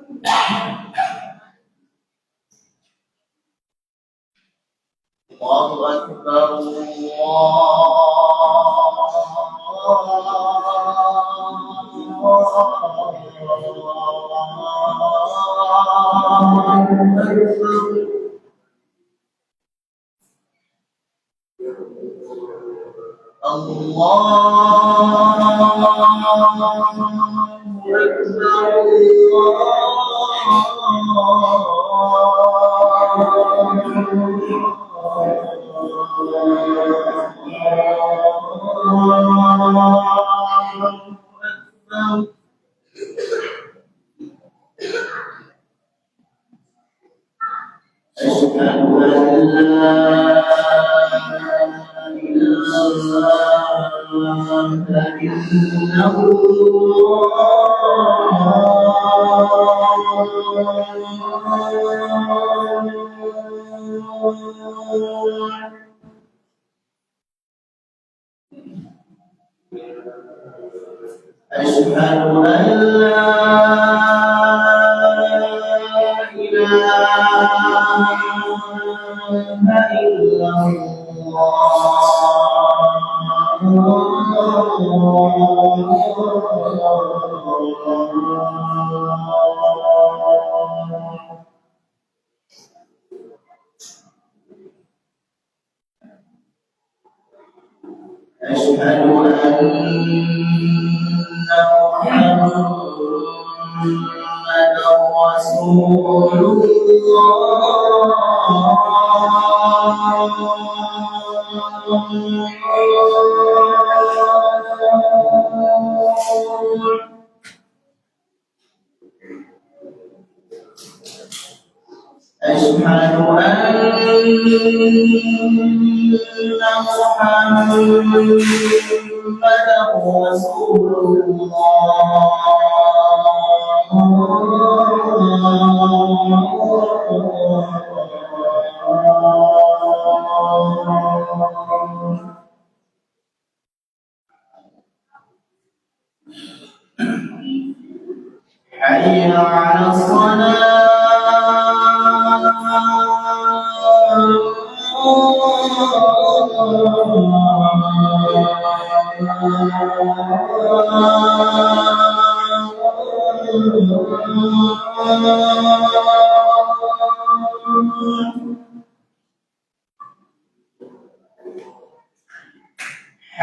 الله أكبر أشهد أن لا إله إلا أشهد أن محمدًا رسول أشهد أن محمدًا رسول حي على الصلاة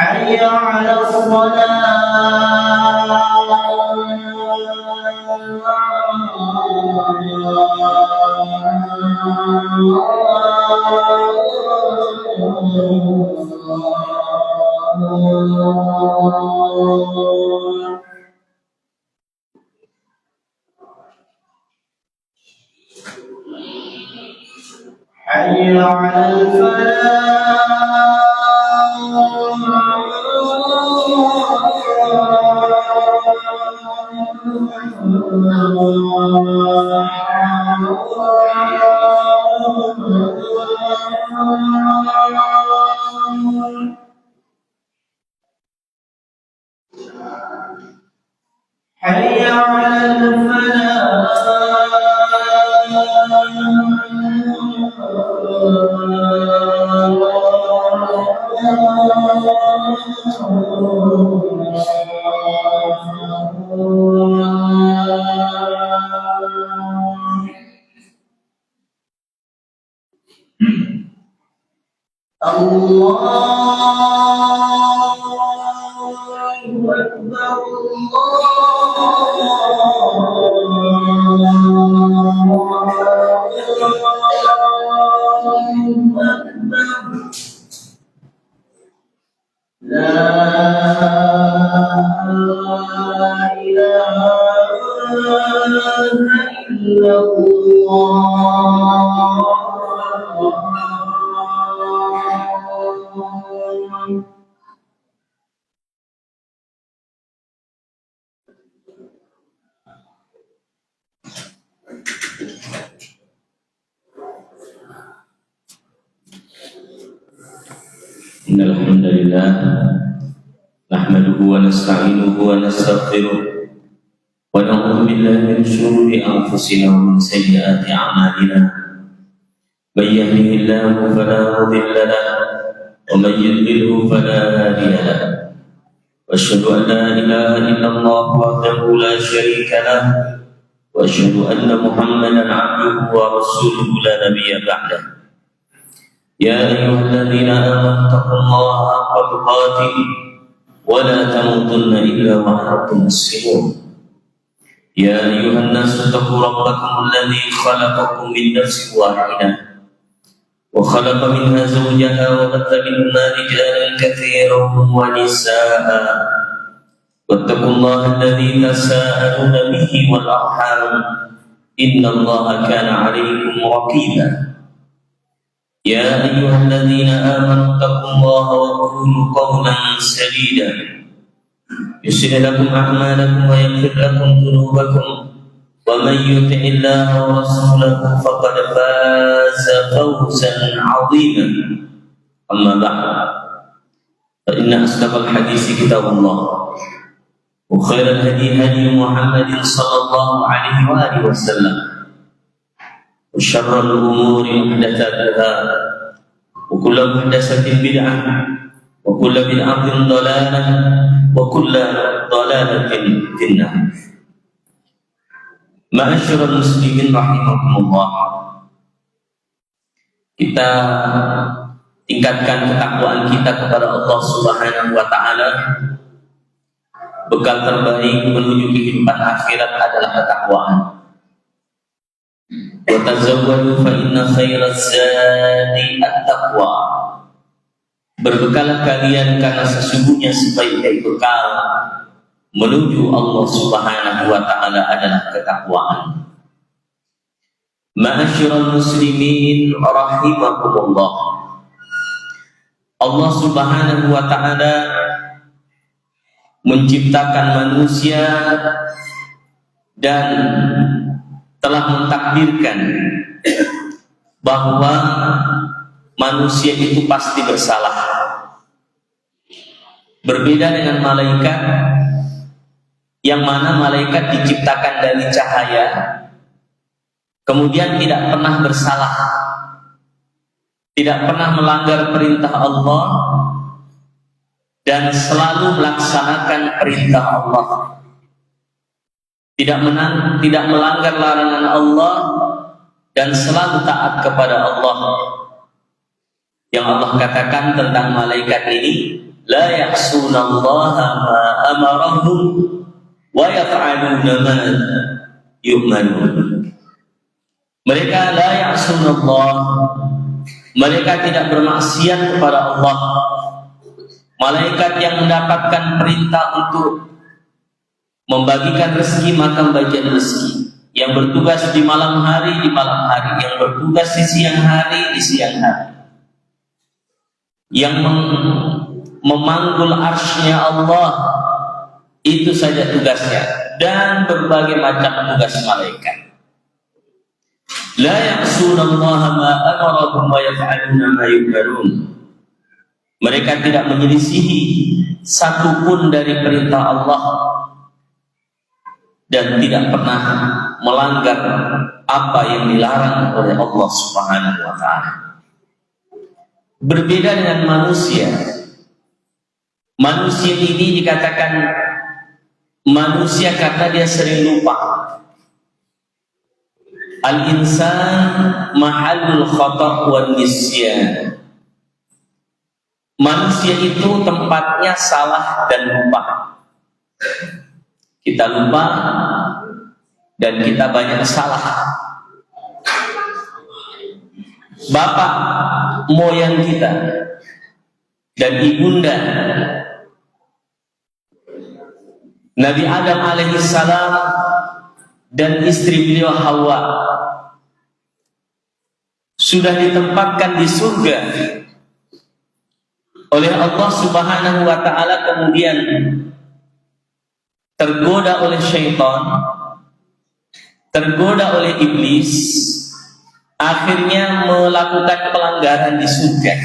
حي على حي على حي على Innal hamdalillah nahmaduhu wa nasta'inuhu wa nastaghfiruh ونعوذ بالله من شرور أنفسنا ومن سيئات أعمالنا من يهده الله فلا مضل له ومن يضلله فلا هادي له وأشهد أن لا إله إلا الله وحده لا شريك له وأشهد أن محمدا عبده ورسوله لا نبي بعده يا أيها الذين آمنوا اتقوا الله حق تقاته ولا تموتن إلا وأنتم مسلمون يا أيها الناس اتقوا ربكم الذي خلقكم من نفس واحدة وخلق منها زوجها وبث منهما رجالا كثيرا ونساء واتقوا الله الذي تساءلون به والأرحام إن الله كان عليكم رقيبا يا أيها الذين آمنوا اتقوا الله وقولوا قولا سديدا يصلح لكم أعمالكم ويغفر لكم ذنوبكم ومن يطع الله ورسوله فقد فاز فوزا عظيما أما بعد فإن أصدق الحديث كتاب الله وخير الهدي هدي محمد صلى الله عليه وآله وسلم وشر الأمور محدثاتها وكل محدثة بدعة وكل بدعة ضلالة وكل ضلالة في النار. Ma'asyiral muslimin rahimakumullah. Kita tingkatkan ketakwaan kita kepada Allah Subhanahu wa taala. Bekal terbaik menuju kehidupan akhirat adalah ketakwaan. Wa tazawwadu fa inna khairaz zadi at-taqwa. Berbekalah kalian karena sesungguhnya sebaik-baik bekal menuju Allah Subhanahu wa taala adalah ketakwaan. Ma'asyiral muslimin rahimakumullah. Allah Subhanahu wa taala menciptakan manusia dan telah mentakdirkan bahwa manusia itu pasti bersalah. Berbeda dengan malaikat, yang mana malaikat diciptakan dari cahaya, kemudian tidak pernah bersalah, tidak pernah melanggar perintah Allah, dan selalu melaksanakan perintah Allah, tidak melanggar larangan Allah, dan selalu taat kepada Allah. Yang Allah katakan tentang malaikat ini, la ya'sunallaha ma amarahum wa yaf'aluna ma yu'manun. Mereka la ya'sunallah, mereka tidak bermaksiat kepada Allah. Malaikat yang mendapatkan perintah untuk membagikan rezeki maka membagikan rezeki. Yang bertugas di malam hari di malam hari, yang bertugas di siang hari di siang hari. Yang memanggul arsy-Nya Allah, itu saja tugasnya, dan berbagai macam tugas malaikat. La ya'sunallaha ma amarahum wa yaf'aluna ma yu'marun. Mereka tidak menyelisihi satupun dari perintah Allah dan tidak pernah melanggar apa yang dilarang oleh Allah Subhanahu wa taala. Berbeda dengan manusia. Manusia ini dikatakan manusia karena dia sering lupa. Al-insan mahallul khata' wan nisyan. Manusia itu tempatnya salah dan lupa. Kita lupa dan kita banyak salah. Bapak moyang kita dan ibunda Nabi Adam alaihissalam dan istri beliau Hawa sudah ditempatkan di surga oleh Allah Subhanahu wa taala, kemudian tergoda oleh syaitan, tergoda oleh iblis, akhirnya melakukan pelanggaran di surga,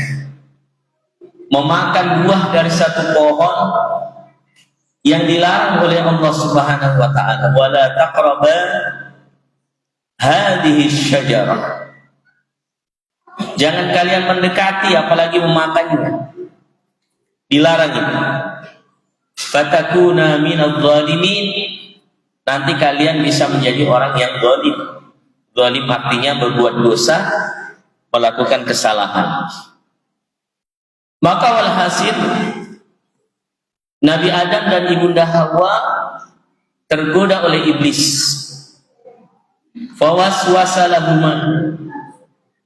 memakan buah dari satu pohon yang dilarang oleh Allah Subhanahu wa taala, wala taqraba hadhihi syajarah. Jangan kalian mendekati apalagi memakannya. Dilarang itu. Fatakuna minadh dhalimin. Nanti kalian bisa menjadi orang yang zalim. Zalim artinya berbuat dosa, melakukan kesalahan. Maka walhasil Nabi Adam dan Ibunda Hawa tergoda oleh iblis. Fawaswasa lahuma,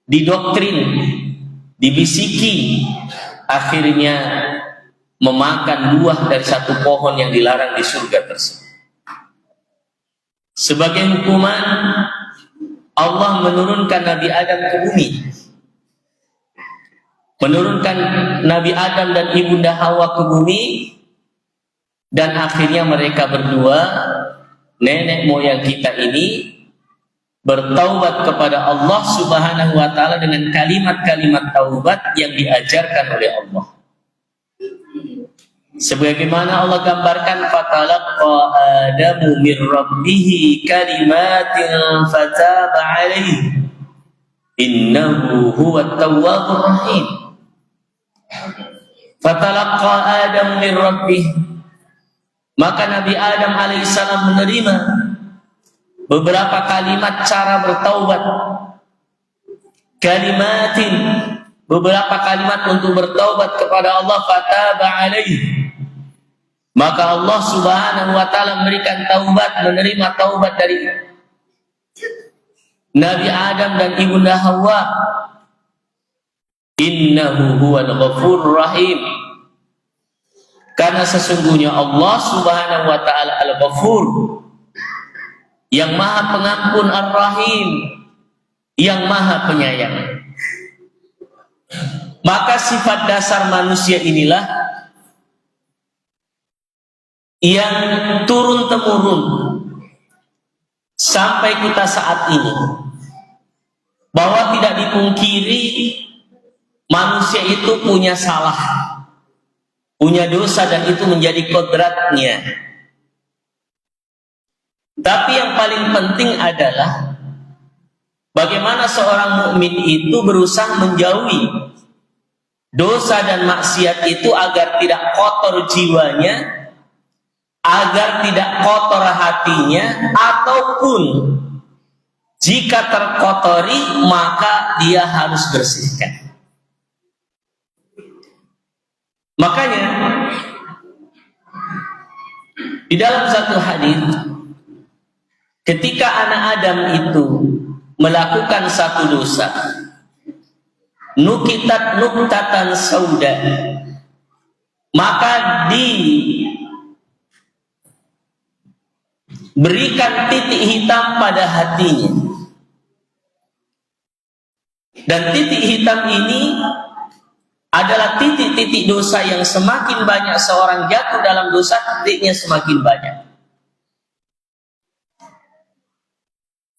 didoktrin, dibisiki, akhirnya memakan buah dari satu pohon yang dilarang di surga tersebut. Sebagai hukuman, Allah menurunkan Nabi Adam ke bumi, menurunkan Nabi Adam dan Ibunda Hawa ke bumi, dan akhirnya mereka berdua, nenek moyang kita ini, bertaubat kepada Allah Subhanahu wa taala dengan kalimat-kalimat taubat yang diajarkan oleh Allah. Sebagaimana Allah gambarkan, fatalaqa Adamu min rabbih kalimatin fataba alaihi innahu huwat tawwabur rahim. Fatalaqa Adamu min rabbih, maka Nabi Adam alaihissalam menerima beberapa kalimat cara bertaubat, kalimatin, beberapa kalimat untuk bertaubat kepada Allah, fataba alaihi, maka Allah Subhanahu wa taala memberikan taubat, menerima taubat dari Nabi Adam dan Ibunda Hawa. Innahu huwal ghafurur rahim, karena sesungguhnya Allah Subhanahu wa taala Al-Ghafur, yang Maha Pengampun, Ar-Rahim, yang Maha Penyayang. Maka sifat dasar manusia inilah yang turun-temurun sampai kita saat ini, bahwa tidak dipungkiri manusia itu punya salah, punya dosa, dan itu menjadi kodratnya. Tapi yang paling penting adalah bagaimana seorang mukmin itu berusaha menjauhi dosa dan maksiat itu agar tidak kotor jiwanya, agar tidak kotor hatinya, ataupun jika terkotori maka dia harus bersihkan. Makanya di dalam satu hadis, ketika anak Adam itu melakukan satu dosa, nukitat nuktatan sauda, maka diberikan titik hitam pada hatinya. Dan titik hitam ini adalah titik-titik dosa yang semakin banyak seorang jatuh dalam dosa, titiknya semakin banyak.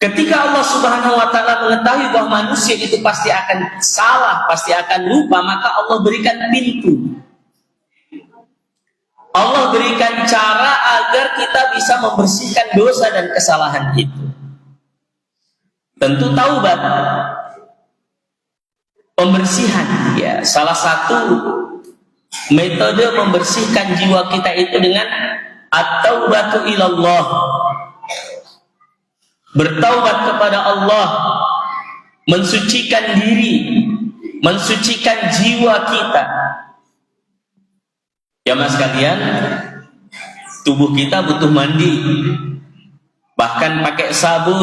Ketika Allah Subhanahu wa taala mengetahui bahwa manusia itu pasti akan salah, pasti akan lupa, maka Allah berikan pintu. Allah berikan cara agar kita bisa membersihkan dosa dan kesalahan itu. Tentu taubat, pembersihan, ya, salah satu metode membersihkan jiwa kita itu dengan at-taubatu ilallah, bertaubat kepada Allah, mensucikan diri, mensucikan jiwa kita. Ya mas kalian, tubuh kita butuh mandi, bahkan pakai sabun,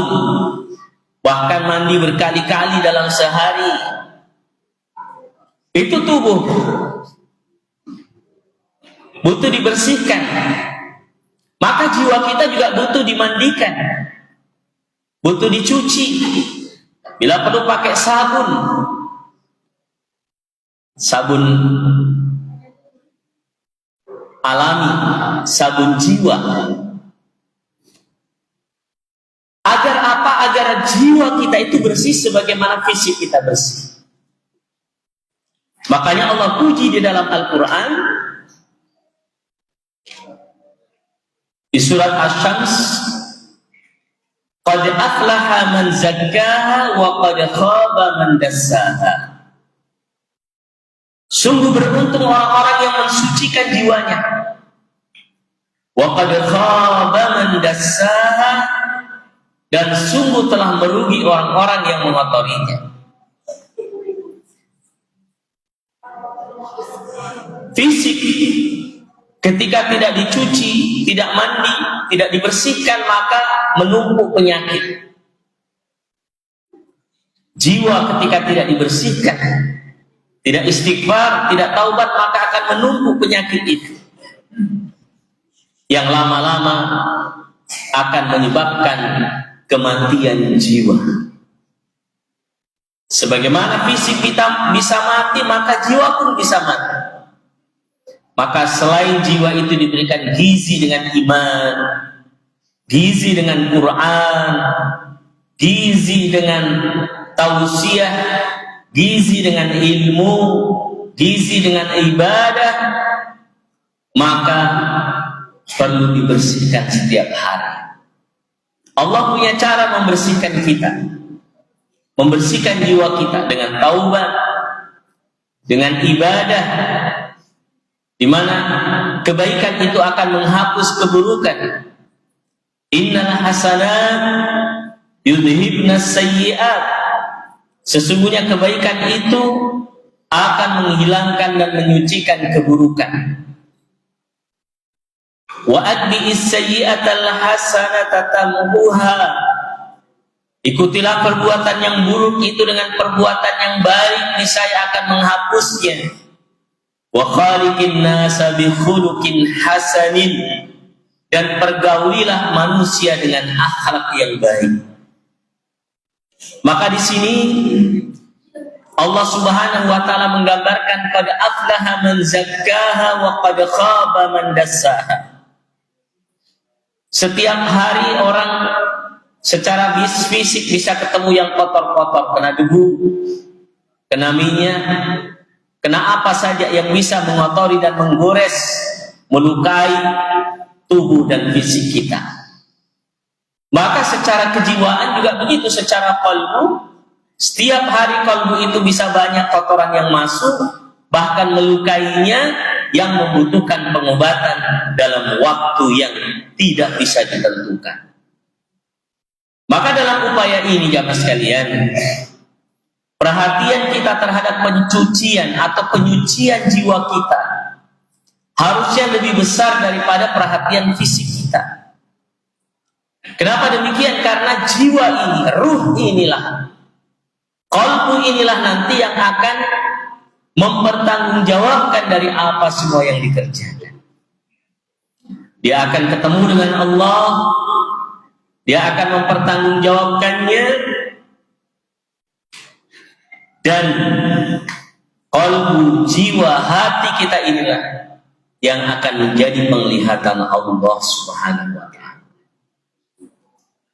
bahkan mandi berkali-kali dalam sehari. Itu tubuh butuh dibersihkan. Maka jiwa kita juga butuh dimandikan, butuh dicuci. Bila perlu pakai sabun, sabun alami, sabun jiwa. Agar apa? Agar jiwa kita itu bersih sebagaimana fisik kita bersih. Makanya Allah puji di dalam Al-Quran, Di surat Asy-Syams, qad aflaha man zakkaha wa qad khaba man dassaha. Sungguh beruntung orang-orang yang mensucikan jiwanya. Wa qad khaba man dassaha, dan sungguh telah merugi orang-orang yang mengotorinya. Fisik ketika tidak dicuci, tidak mandi, tidak dibersihkan, maka menumpuk penyakit. Jiwa ketika tidak dibersihkan, tidak istighfar, tidak taubat, maka akan menumpuk penyakit itu, yang lama-lama akan menyebabkan kematian jiwa. Sebagaimana fisik kita bisa mati, maka jiwa pun bisa mati. Maka selain jiwa itu diberikan gizi dengan iman, gizi dengan Quran, gizi dengan tausiah, gizi dengan ilmu, gizi dengan ibadah, maka perlu dibersihkan setiap hari. Allah punya cara membersihkan kita, membersihkan jiwa kita dengan taubat, dengan ibadah, di mana kebaikan itu akan menghapus keburukan. Innal hasanat yudhibnas sayyi'at. Sesungguhnya kebaikan itu akan menghilangkan dan menyucikan keburukan. Wa atbi'is sayyi'atal hasanata tamhuha. Ikutilah perbuatan yang buruk itu dengan perbuatan yang baik, niscaya akan menghapusnya. Wa khaliqin nasa bi khuluqin hasanin, dan pergaulilah manusia dengan akhlak yang baik. Maka di sini Allah Subhanahu wa taala menggambarkan qad aflaha man zakkaha wa qad khaba man dassaha. Setiap hari orang secara fisik bisa ketemu yang kotor-kotor, kena debu, kena minyak, kena apa saja yang bisa mengotori dan menggores, melukai tubuh dan fisik kita. Maka secara kejiwaan juga begitu, secara qalbu, setiap hari qalbu itu bisa banyak kotoran yang masuk, bahkan melukainya, yang membutuhkan pengobatan dalam waktu yang tidak bisa ditentukan. Maka dalam upaya ini jamaah sekalian, perhatian kita terhadap pencucian atau penyucian jiwa kita harusnya lebih besar daripada perhatian fisik kita. Kenapa demikian? Karena jiwa ini, ruh inilah, qalbu inilah nanti yang akan mempertanggungjawabkan dari apa semua yang dikerjakan. Dia akan ketemu dengan Allah, dia akan mempertanggungjawabkannya, dan qalbu, jiwa, hati kita inilah yang akan menjadi penglihatan Allah Subhanahu wa ta'ala.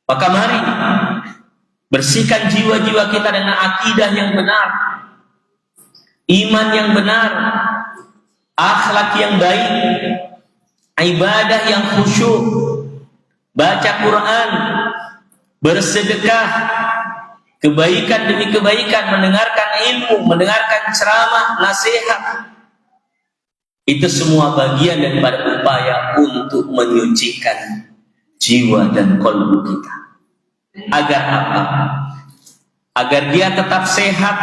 Maka mari bersihkan jiwa-jiwa kita dengan akidah yang benar, iman yang benar, akhlak yang baik, ibadah yang khusyuk, baca Quran, bersedekah, kebaikan demi kebaikan, mendengarkan ilmu, mendengarkan ceramah, nasihat. Itu semua bagian daripada upaya untuk menyucikan jiwa dan qalbu kita. Agar apa? Agar dia tetap sehat,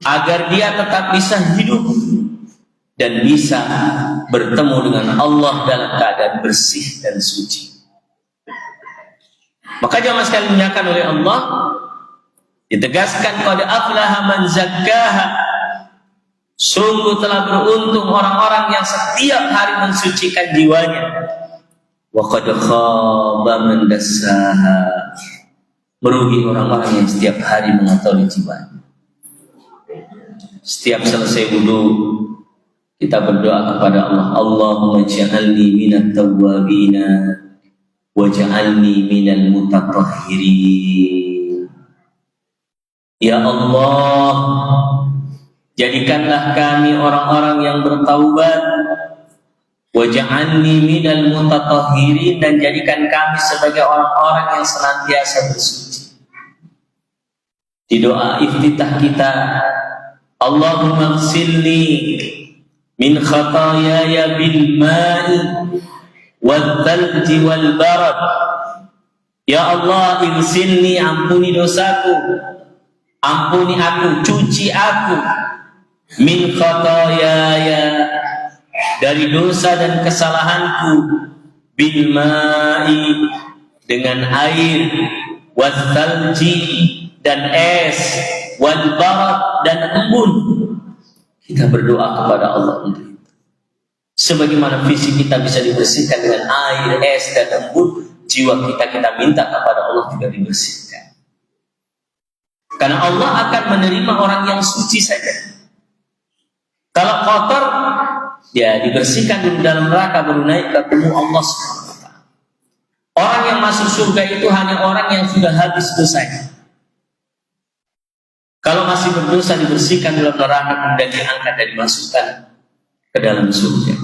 agar dia tetap bisa hidup dan bisa bertemu dengan Allah dalam keadaan bersih dan suci. Maka jamaah sekalian dimuliakan oleh Allah, ditegaskan qad aflaha man zakkaha. Sungguh telah beruntung orang-orang yang setiap hari mensucikan jiwanya. Wa qad khaba man dassaha. Merugi orang-orang yang setiap hari mengotori jiwanya. Setiap selesai wudu, kita berdoa kepada Allah, Allahumma ja'alni minat tawwabina waj'alni minal mutatahhirin. Ya Allah, jadikanlah kami orang-orang yang bertaubat, Waj'alni minal mutatahhirin, dan jadikan kami sebagai orang-orang yang senantiasa bersuci. Di doa iftitah kita, Allahumma ighsilni min khataayaya bil ma'i wal thalji wal barad. Ya Allah, ighsilni, ampuni dosaku, ampuni aku, cuci aku, min khataayaya, dari dosa dan kesalahanku, bil ma'i, dengan air, wal thalji, dan es, wal barad, dan embun. Kita berdoa kepada Allah untuk itu. Sebagaimana fisik kita bisa dibersihkan dengan air, es, dan embun, jiwa kita minta kepada Allah juga dibersihkan. Karena Allah akan menerima orang yang suci saja. Kalau kotor, ya dibersihkan di dalam neraka, baru naik ketemu Allah SWT. Orang yang masuk surga itu hanya orang yang sudah habis dosanya. Kalau masih berdosa, dibersihkan dalam neraka, kemudian diangkat dan dimasukkan ke dalam surga.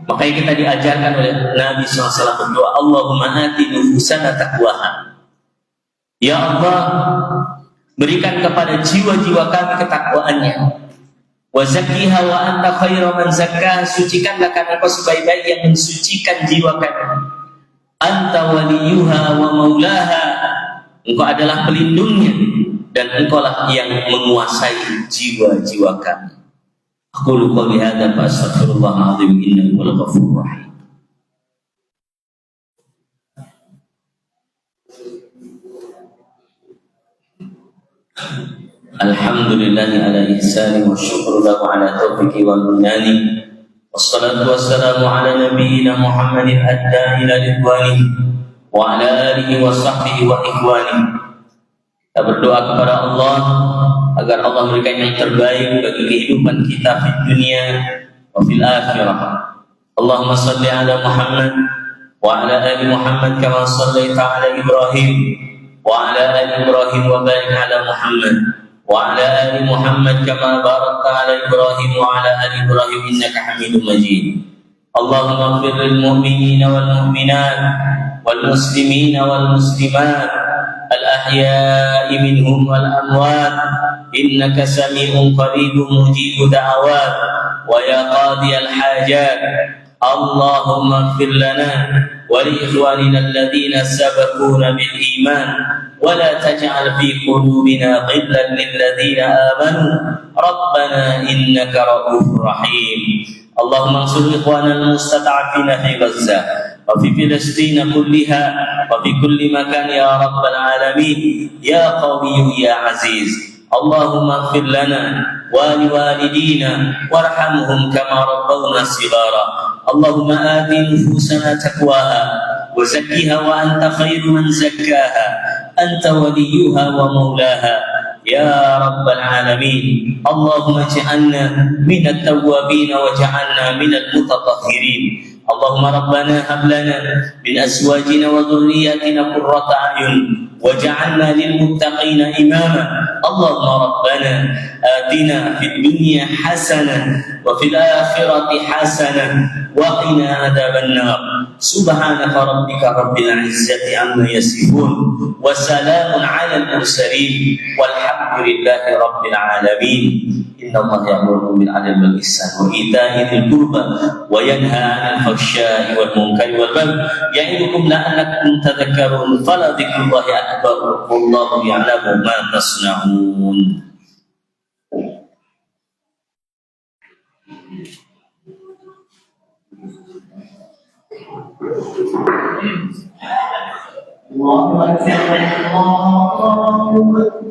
Makanya kita diajarkan oleh Nabi SAW berdoa, Allahumma ati nufusana taqwaha. Ya Allah, berikan kepada jiwa-jiwa kami ketakwaannya. Wa zakkiha wa anta khairu man zakkaha, sucikanlah kami Engkau sebaik-baik yang mensucikan jiwa kami. Anta waliyuha wa maulaha, Engkau adalah pelindungnya dan Engkaulah yang menguasai jiwa-jiwa kami. Aqulu qouli hadza fa astaghfirullahal azim innahu wal ghafurur rahim. Alhamdulillahi ala ihsani wa syukru lahu ala taufiqi wa minani. Wassalatu wassalamu ala nabiyyina Muhammadin ad-da'i ila ridwanihi wa ala alihi wa sahbihi wa ikhwanihi. Kita berdoa kepada Allah agar Allah memberikan yang terbaik bagi kehidupan kita di dunia wa fil akhirah. Allahumma salli ala Muhammad wa ala ali Muhammad kama sallaita ala Ibrahim wa ala ali Ibrahim wa barik ala Muhammad wa ala ali Muhammad kama barakta ala Ibrahim wa ala ali Ibrahim innaka Hamidum Majid. Allahumma ighfir lil mu'minina wal mu'minat wal muslimina wal muslimat al-ahya'i minhum wal amwat innaka sami'un qaribun mujibud da'awat wa ya qadiyal hajat. Allahumma ighfir lana wa li ikhwanina alladhina sabaquna bil iman wa la taj'al fi qulubina ghillan lil ladzina amanu rabbana innaka ra'ufur rahim. Allahumma ansur ikhwanal mustad'afina fi Gaza وفي فلسطين كلها وفي كل مكان يا رب العالمين يا قوي يا عزيز. اللهم اغفر لنا ولوالدينا وارحمهم كما ربونا صغارا. اللهم آت نفوسنا تقواها وزكها وأنت خير من زكاها أنت وليها ومولاها يا رب العالمين. اللهم اجعلنا من التوابين واجعلنا من المتطهرين. اللهم ربنا هب لنا من أزواجنا وذرياتنا قرة أعين واجعلنا للمتقين إماما. اللهم ربنا آتنا في الدنيا حسنة وفي الآخرة حسنة وقنا عذاب النار. سبحانك ربك رب العزة عما يصفون وسلام على المرسلين والحمد لله رب العالمين. إن الله يأمركم بالعدل والإحسان وإيتاء ذي القربى وينهى عن الفحشاء والمنكر والبغي يعظكم لعلكم تذكرون. فلذكر الله أكبر والله يعلم ما تصنعون. الله أكبر الله أكبر